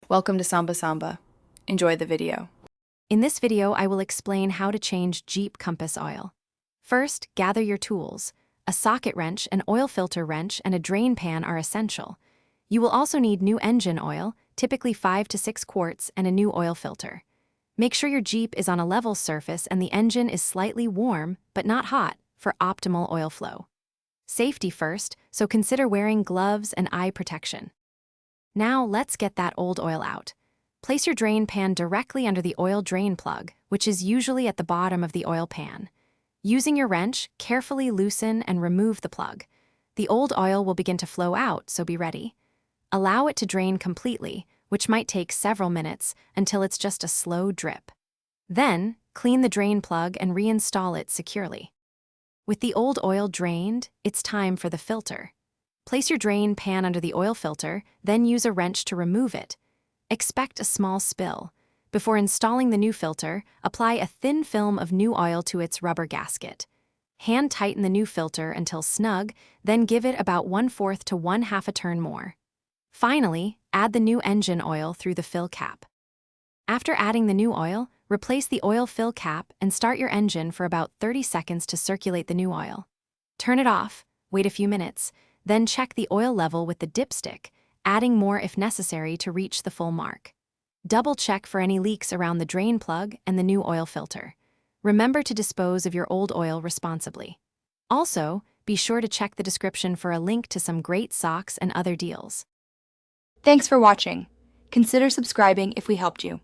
Welcome to Samba Samba. Enjoy the video. In this video, I will explain how to change Jeep compass oil. First, gather your tools. A socket wrench, an oil filter wrench, and a drain pan are essential. You will also need new engine oil, typically 5 to 6 quarts, and a new oil filter. Make sure your Jeep is on a level surface and the engine is slightly warm, but not hot, for optimal oil flow. Safety first, so consider wearing gloves and eye protection. Now let's get that old oil out. Place your drain pan directly under the oil drain plug, which is usually at the bottom of the oil pan. Using your wrench, carefully loosen and remove the plug. The old oil will begin to flow out, so be ready. Allow it to drain completely, which might take several minutes, until it's just a slow drip. Then, clean the drain plug and reinstall it securely. With the old oil drained, it's time for the filter. Place your drain pan under the oil filter, then use a wrench to remove it. Expect a small spill. Before installing the new filter, apply a thin film of new oil to its rubber gasket. Hand tighten the new filter until snug, then give it about 1/4 to 1/2 a turn more. Finally, add the new engine oil through the fill cap. After adding the new oil, replace the oil fill cap and start your engine for about 30 seconds to circulate the new oil. Turn it off, wait a few minutes, then check the oil level with the dipstick, adding more if necessary to reach the full mark. Double-check for any leaks around the drain plug and the new oil filter. Remember to dispose of your old oil responsibly. Also, be sure to check the description for a link to some great socks and other deals. Thanks for watching. Consider subscribing if we helped you.